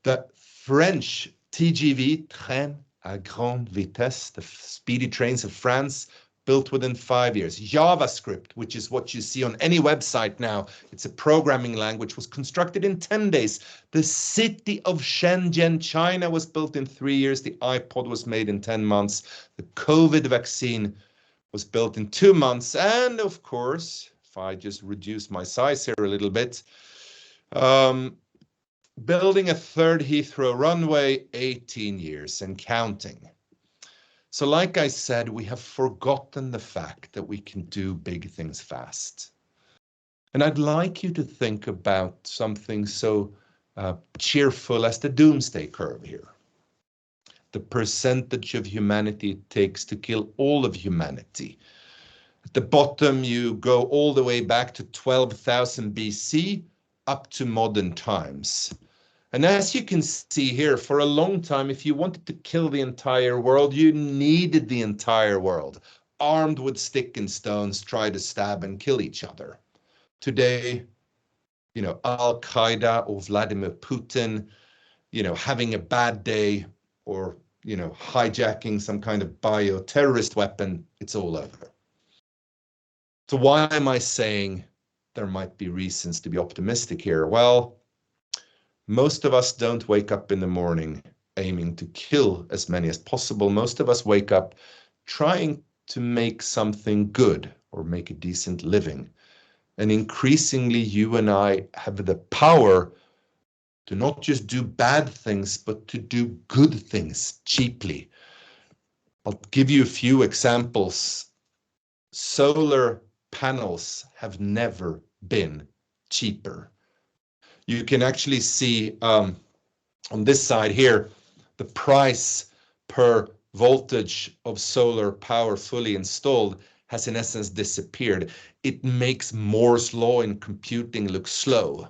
The French TGV, Train à Grande Vitesse, the speedy trains of France, built within 5 years. JavaScript, which is what you see on any website now, it's a programming language, was constructed in 10 days. The city of Shenzhen, China, was built in 3 years. The iPod was made in 10 months. The COVID vaccine was built in 2 months. And of course, if I just reduce my size here a little bit, building a third Heathrow runway, 18 years and counting. So like I said, we have forgotten the fact that we can do big things fast. And I'd like you to think about something so cheerful as the doomsday curve here. The percentage of humanity it takes to kill all of humanity. At the bottom, you go all the way back to 12,000 BC up to modern times. And as you can see here, for a long time, if you wanted to kill the entire world, you needed the entire world, armed with stick and stones, try to stab and kill each other. Today, Al-Qaeda or Vladimir Putin, having a bad day or, hijacking some kind of bioterrorist weapon, it's all over. So why am I saying there might be reasons to be optimistic here? Well, most of us don't wake up in the morning aiming to kill as many as possible. Most of us wake up trying to make something good or make a decent living. And increasingly, you and I have the power to not just do bad things, but to do good things cheaply. I'll give you a few examples. Solar panels have never been cheaper. You can actually see on this side here, the price per voltage of solar power fully installed has in essence disappeared. It makes Moore's law in computing look slow.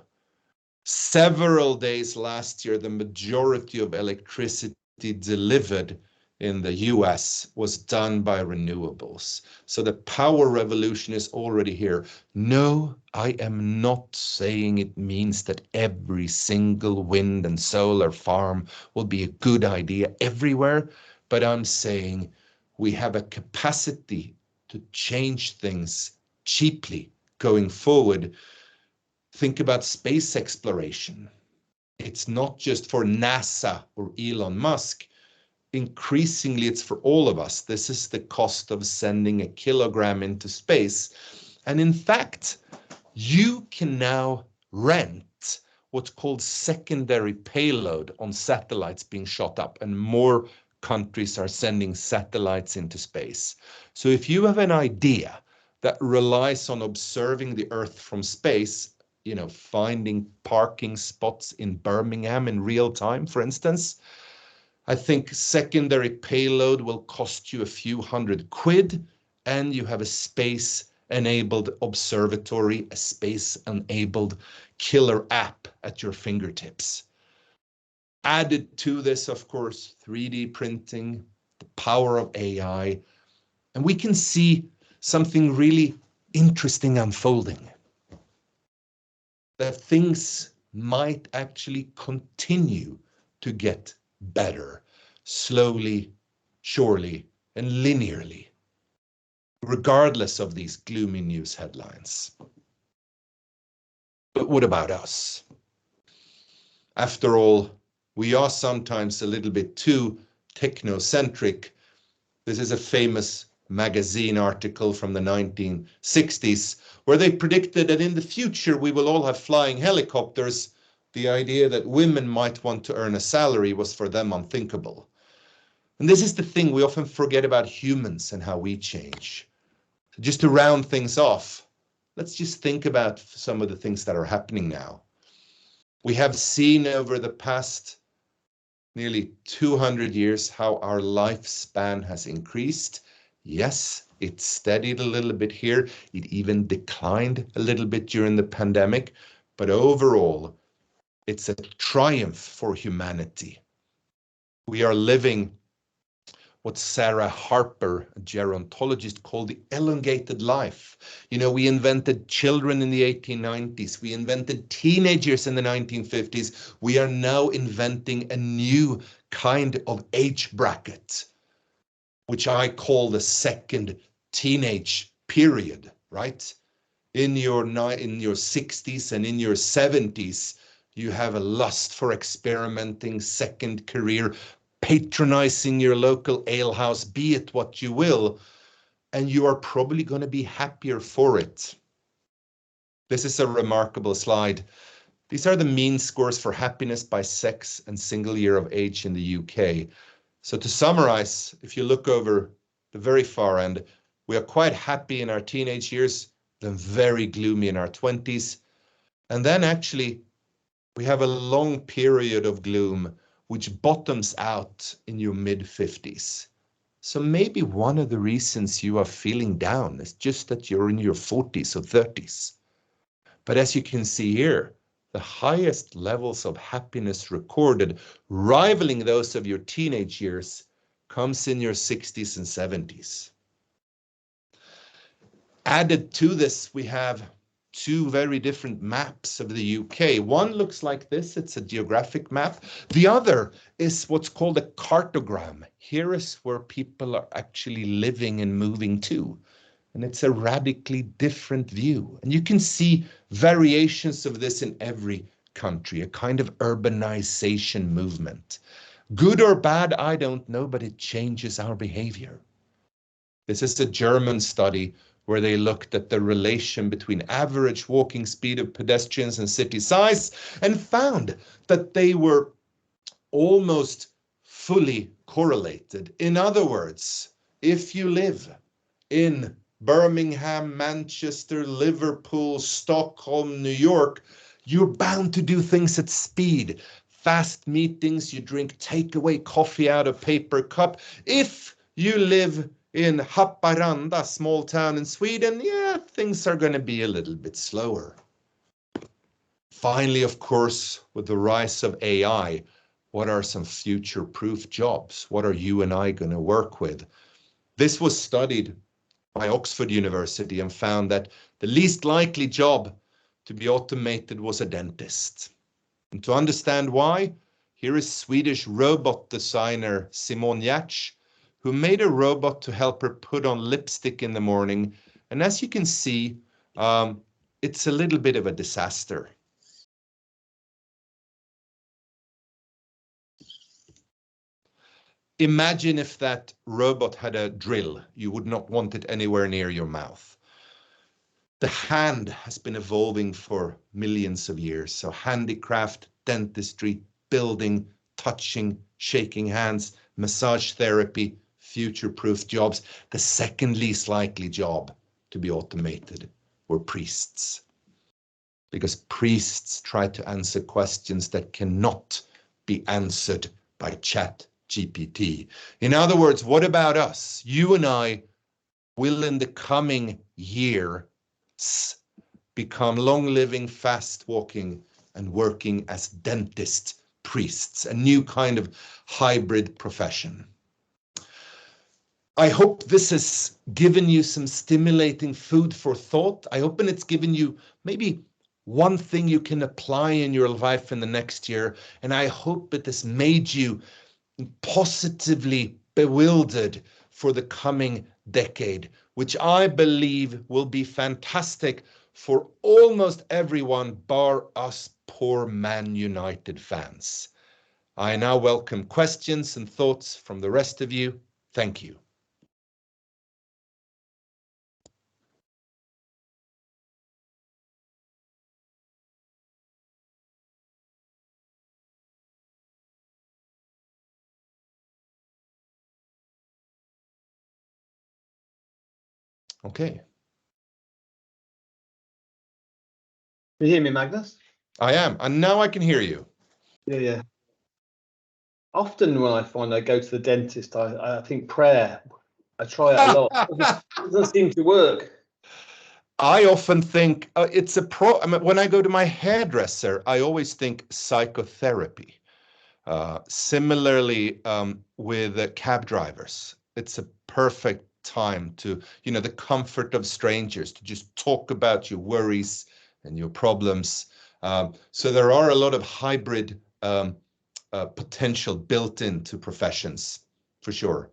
Several days last year, the majority of electricity delivered in the US was done by renewables. So the power revolution is already here. No, I am not saying it means that every single wind and solar farm will be a good idea everywhere, but I'm saying we have a capacity to change things cheaply going forward. Think about space exploration. It's not just for NASA or Elon Musk. Increasingly, it's for all of us. This is the cost of sending a kilogram into space. And in fact, you can now rent what's called secondary payload on satellites being shot up, and more countries are sending satellites into space. So if you have an idea that relies on observing the Earth from space, finding parking spots in Birmingham in real time, for instance, I think secondary payload will cost you a few £100, and you have a space-enabled observatory, a space-enabled killer app at your fingertips. Added to this, of course, 3D printing, the power of AI, and we can see something really interesting unfolding. That things might actually continue to get better, slowly, surely, and linearly, regardless of these gloomy news headlines. But what about us? After all, we are sometimes a little bit too technocentric. This is a famous magazine article from the 1960s, where they predicted that in the future we will all have flying helicopters. The idea that women might want to earn a salary was for them unthinkable. And this is the thing we often forget about humans and how we change. So just to round things off, let's just think about some of the things that are happening now. We have seen over the past nearly 200 years how our lifespan has increased. Yes, it steadied a little bit here. It even declined a little bit during the pandemic. But overall, it's a triumph for humanity. We are living what Sarah Harper, a gerontologist, called the elongated life. You know, we invented children in the 1890s. We invented teenagers in the 1950s. We are now inventing a new kind of age bracket, which I call the second teenage period, right? In your 60s and in your 70s, you have a lust for experimenting, second career, patronizing your local alehouse, be it what you will, and you are probably going to be happier for it. This is a remarkable slide. These are the mean scores for happiness by sex and single year of age in the UK. So to summarize, if you look over the very far end, we are quite happy in our teenage years, then very gloomy in our 20s. And then actually, we have a long period of gloom, which bottoms out in your mid-50s. So maybe one of the reasons you are feeling down is just that you're in your 40s or 30s. But as you can see here, the highest levels of happiness recorded, rivaling those of your teenage years, comes in your 60s and 70s. Added to this, we have two very different maps of the UK. One looks like this, it's a geographic map. The other is what's called a cartogram. Here is where people are actually living and moving to. And it's a radically different view. And you can see variations of this in every country, a kind of urbanization movement. Good or bad, I don't know, but it changes our behavior. This is a German study where they looked at the relation between average walking speed of pedestrians and city size and found that they were almost fully correlated. In other words, if you live in Birmingham, Manchester, Liverpool, Stockholm, New York, you're bound to do things at speed. Fast meetings, you drink takeaway coffee out of paper cup. If you live in Haparanda, small town in Sweden, yeah, things are going to be a little bit slower. Finally, of course, with the rise of AI, what are some future-proof jobs? What are you and I going to work with? This was studied by Oxford University and found that the least likely job to be automated was a dentist. And to understand why, here is Swedish robot designer Simone Giertz, who made a robot to help her put on lipstick in the morning. And as you can see, it's a little bit of a disaster. Imagine if that robot had a drill. You would not want it anywhere near your mouth. The hand has been evolving for millions of years. So handicraft, dentistry, building, touching, shaking hands, massage therapy, future-proof jobs. The second least likely job to be automated were priests. Because priests try to answer questions that cannot be answered by ChatGPT. In other words, what about us? You and I will in the coming year become long-living, fast-walking, and working as dentist priests, a new kind of hybrid profession. I hope this has given you some stimulating food for thought. I hope it's given you maybe one thing you can apply in your life in the next year. And I hope it has made you positively bewildered for the coming decade, which I believe will be fantastic for almost everyone bar us poor Man United fans. I now welcome questions and thoughts from the rest of you. Thank you. Okay. Can you hear me, Magnus? I am. And now I can hear you. Yeah. Often when I find I go to the dentist, I think prayer. I try it a lot. It doesn't seem to work. I often think it's I mean, when I go to my hairdresser, I always think psychotherapy. Similarly, with cab drivers, it's a perfect time to, the comfort of strangers, to just talk about your worries and your problems. So there are a lot of hybrid potential built into professions, for sure.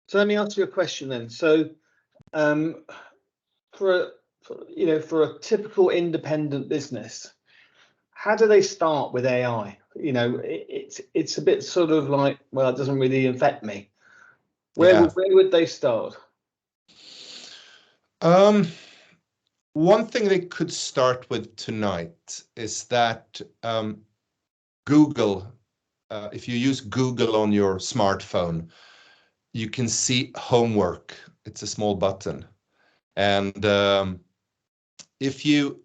So let me ask you a question then. So, for a typical independent business, how do they start with AI? It's a bit sort of like, well, it doesn't really affect me. Where would they start? One thing they could start with tonight is that Google, if you use Google on your smartphone, you can see homework. It's a small button, and if you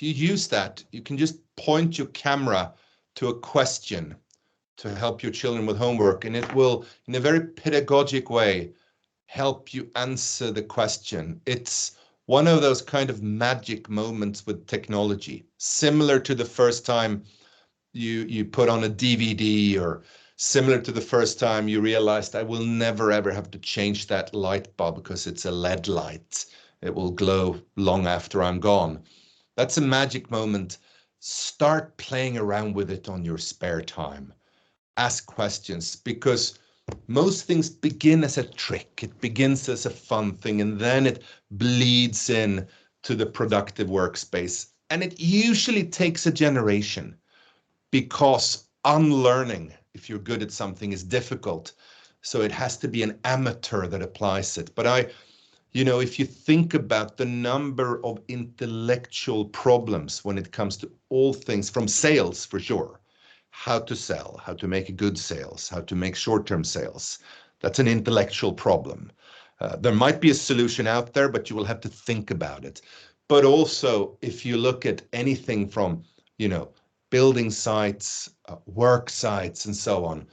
use that, you can just point your camera to a question to help your children with homework, and it will, in a very pedagogic way, help you answer the question. It's one of those kind of magic moments with technology, similar to the first time you put on a DVD, or similar to the first time you realized I will never ever have to change that light bulb because it's a LED light. It will glow long after I'm gone. That's a magic moment. Start playing around with it on your spare time. Ask questions, because most things begin as a trick. It begins as a fun thing, and then it bleeds in to the productive workspace. And it usually takes a generation, because unlearning, if you're good at something, is difficult. So it has to be an amateur that applies it. But if you think about the number of intellectual problems when it comes to all things from sales, for sure, how to sell, how to make good sales, how to make short-term sales, that's an intellectual problem. There might be a solution out there, but you will have to think about it. But also, if you look at anything from, building sites, work sites, and so on,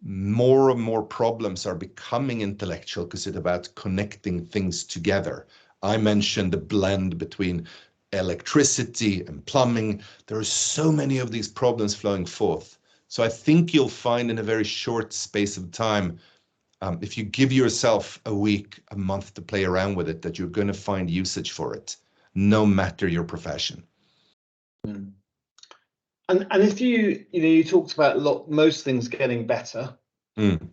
more and more problems are becoming intellectual because it's about connecting things together. I mentioned the blend between electricity and plumbing. There are so many of these problems flowing forth. So I think you'll find in a very short space of time, if you give yourself a week, a month to play around with it, that you're going to find usage for it, no matter your profession. Mm. And if you talked about most things getting better. Mm.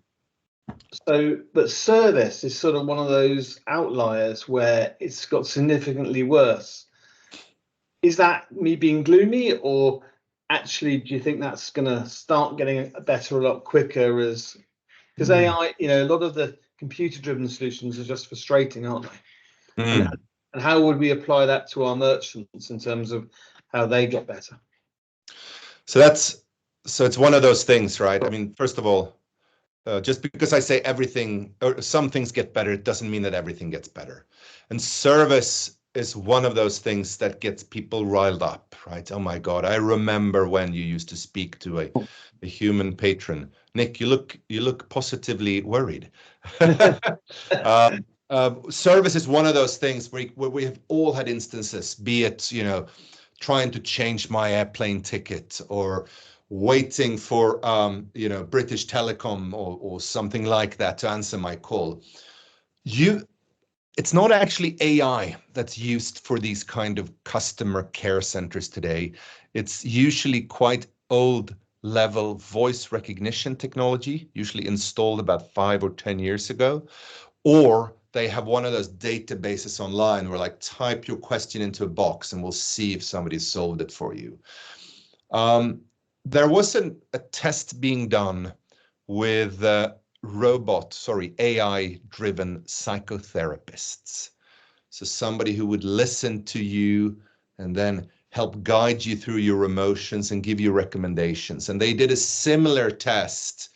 So, but service is sort of one of those outliers where it's got significantly worse. Is that me being gloomy, or actually do you think that's going to start getting better a lot quicker? Because AI, a lot of the computer-driven solutions are just frustrating, aren't they? Mm. And how would we apply that to our merchants in terms of how they get better? So it's one of those things, right? I mean, first of all, just because I say everything or some things get better, it doesn't mean that everything gets better. And service is one of those things that gets people riled up, right? Oh my God, I remember when you used to speak to a human patron. Nick, you look positively worried. Service is one of those things where we have all had instances, be it, trying to change my airplane ticket, or waiting for British Telecom or something like that to answer my call. It's not actually AI that's used for these kind of customer care centers today. It's usually quite old level voice recognition technology, usually installed about 5 or 10 years ago, or they have one of those databases online where, like, type your question into a box and we'll see if somebody solved it for you. There was a test being done with AI-driven psychotherapists. So somebody who would listen to you and then help guide you through your emotions and give you recommendations. And they did a similar test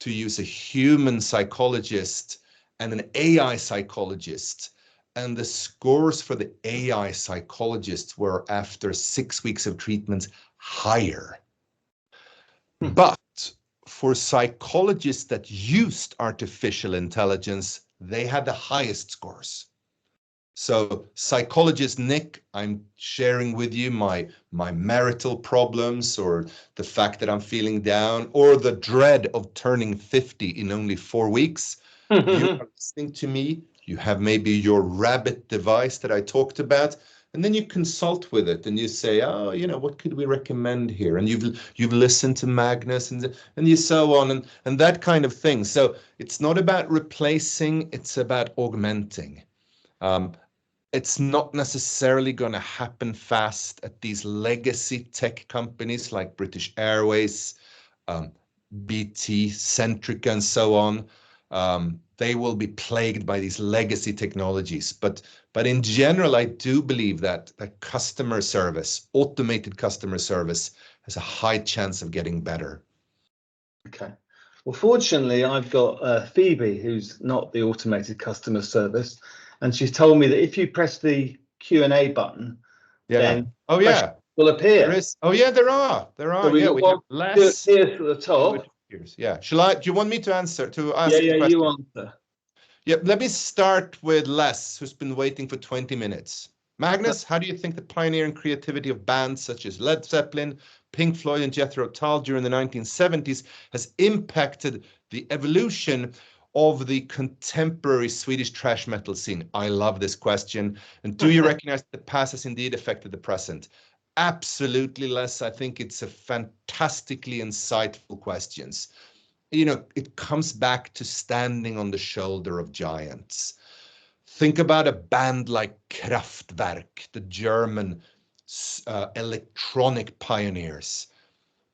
to use a human psychologist and an AI psychologist and the scores for the AI psychologists were, after 6 weeks of treatment, higher. But for psychologists that used artificial intelligence, they had the highest scores. So psychologist Nick, I'm sharing with you my marital problems, or the fact that I'm feeling down, or the dread of turning 50 in only 4 weeks. You are listening to me. You have maybe your rabbit device that I talked about, and then you consult with it and you say, oh, you know, what could we recommend here? And you've listened to Magnus and you so on and that kind of thing. So it's not about replacing, it's about augmenting. It's not necessarily going to happen fast at these legacy tech companies like British Airways, BT, Centrica, and so on. They will be plagued by these legacy technologies. But in general, I do believe that customer service, automated customer service, has a high chance of getting better. Okay. Well, fortunately, I've got Phoebe, who's not the automated customer service, and she's told me that if you press the Q&A button, then questions will appear. There are. So we have less. Here's to the top. Yeah. Do you want me to ask the question? You answer. Yeah, let me start with Les, who's been waiting for 20 minutes. Magnus, how do you think the pioneering creativity of bands such as Led Zeppelin, Pink Floyd, and Jethro Tull during the 1970s has impacted the evolution of the contemporary Swedish thrash metal scene? I love this question. And do you recognize that the past has indeed affected the present? Absolutely, Les. I think it's a fantastically insightful question. You know, it comes back to standing on the shoulder of giants. Think about a band like Kraftwerk, the German electronic pioneers.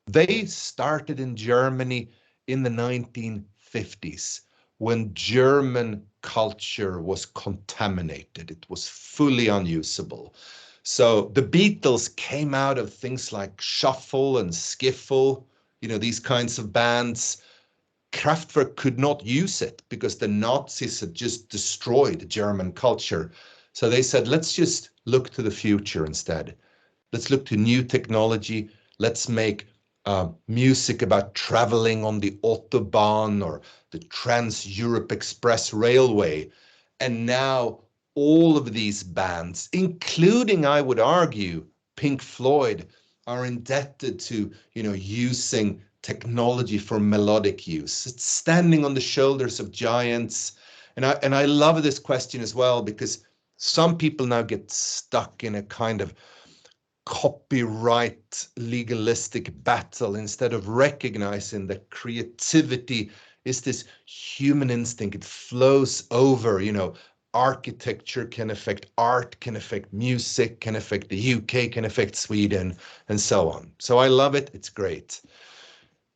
They started in Germany in the 1950s when German culture was contaminated. It was fully unusable. So the Beatles came out of things like shuffle and skiffle, you know, these kinds of bands. Kraftwerk could not use it because the Nazis had just destroyed German culture. So they said, let's just look to the future instead. Let's look to new technology. Let's make music about traveling on the Autobahn or the Trans-Europe Express Railway. And now all of these bands, including, I would argue, Pink Floyd, are indebted to, you know, using technology for melodic use. It's standing on the shoulders of giants. And I love this question as well, because some people now get stuck in a kind of copyright legalistic battle instead of recognizing that creativity is this human instinct. It flows over, you know, architecture can affect art, can affect music, can affect the UK, can affect Sweden, and so on. So I love it. It's great.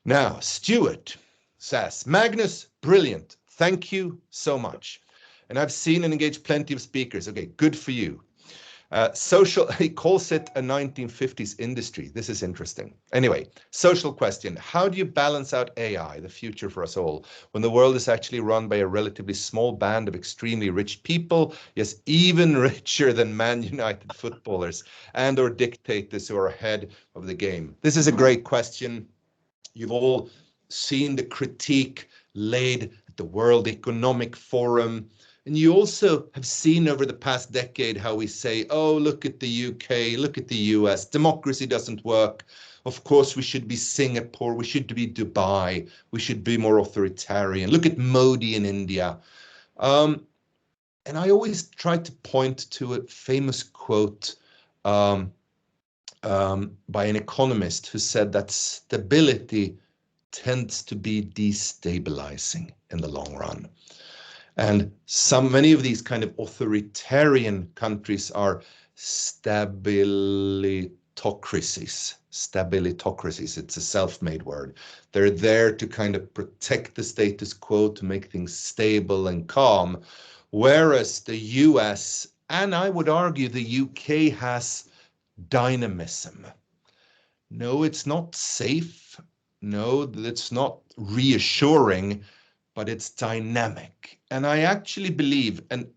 Now, Stuart says, Magnus, brilliant. Thank you so much. And I've seen and engaged plenty of speakers. Okay, good for you. He calls it a 1950s industry. This is interesting. Anyway, social question. How do you balance out AI, the future for us all, when the world is actually run by a relatively small band of extremely rich people, yes, even richer than Man United footballers and or dictators who are ahead of the game? This is a great question. You've all seen the critique laid at the World Economic Forum. And you also have seen over the past decade how we say, oh, look at the UK, look at the US, democracy doesn't work. Of course, we should be Singapore, we should be Dubai, we should be more authoritarian. Look at Modi in India. And I always try to point to a famous quote by an economist who said that stability tends to be destabilizing in the long run. And many of these kind of authoritarian countries are stabilitocracies. Stabilitocracies, it's a self-made word. They're there to kind of protect the status quo, to make things stable and calm. Whereas the US, and I would argue the UK, has dynamism. No, it's not safe. No, it's not reassuring, but it's dynamic. And I actually believe, and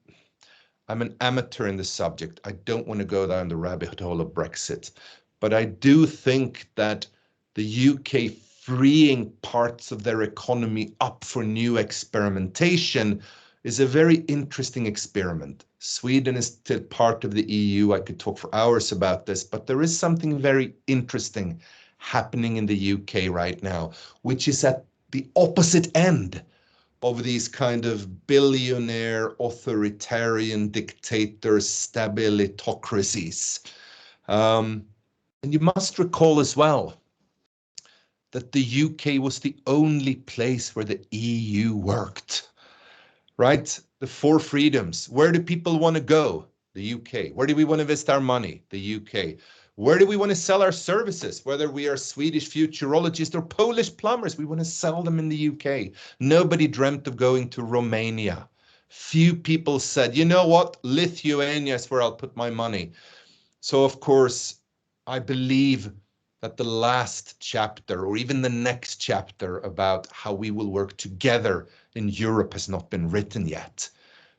I'm an amateur in the subject. I don't want to go down the rabbit hole of Brexit. But I do think that the UK freeing parts of their economy up for new experimentation is a very interesting experiment. Sweden is still part of the EU. I could talk for hours about this, but there is something very interesting happening in the UK right now, which is at the opposite end of these kind of billionaire authoritarian dictators, stabilitocracies. And you must recall as well that the UK was the only place where the EU worked, right? The four freedoms. Where do people want to go? The UK. Where do we want to invest our money? The UK. Where do we want to sell our services? Whether we are Swedish futurologists or Polish plumbers, we want to sell them in the UK. Nobody dreamt of going to Romania. Few people said, you know what, Lithuania is where I'll put my money. So of course, I believe that the last chapter or even the next chapter about how we will work together in Europe has not been written yet.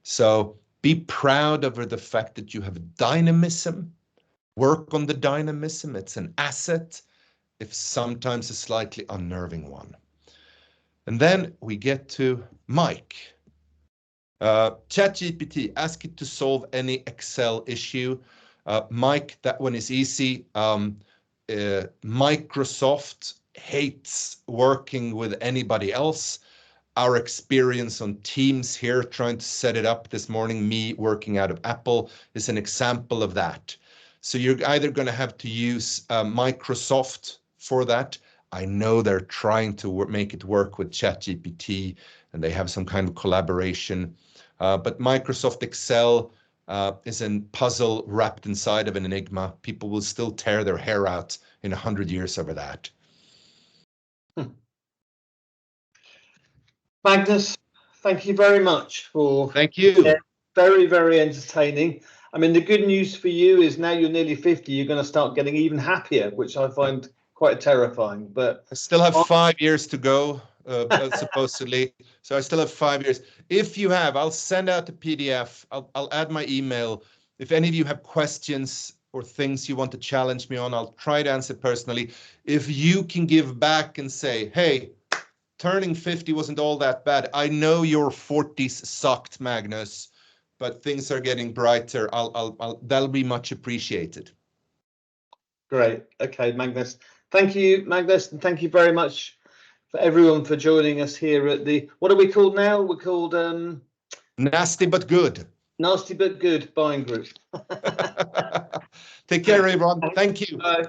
So be proud over the fact that you have dynamism. Work on the dynamism. It's an asset, if sometimes a slightly unnerving one. And then we get to Mike. ChatGPT, ask it to solve any Excel issue. Mike, that one is easy. Microsoft hates working with anybody else. Our experience on Teams here, trying to set it up this morning, me working out of Apple, is an example of that. So you're either going to have to use Microsoft for that. I know they're trying to make it work with ChatGPT, and they have some kind of collaboration. But Microsoft Excel is a puzzle wrapped inside of an enigma. People will still tear their hair out in 100 years over that. Magnus, thank you very much for. Thank you. Very, very entertaining. I mean, the good news for you is now you're nearly 50, you're going to start getting even happier, which I find quite terrifying. But I still have 5 years to go, supposedly. So I still have 5 years. If you have, I'll send out the PDF. I'll add my email. If any of you have questions or things you want to challenge me on, I'll try to answer personally. If you can give back and say, hey, turning 50 wasn't all that bad. I know your 40s sucked, Magnus, but things are getting brighter. That'll be much appreciated. Great. Okay, Magnus. Thank you, Magnus, and thank you very much for everyone for joining us here at the, what are we called now? We're called Nasty but good. Nasty but Good Buying Group. Take care, everyone. Thank you. Bye.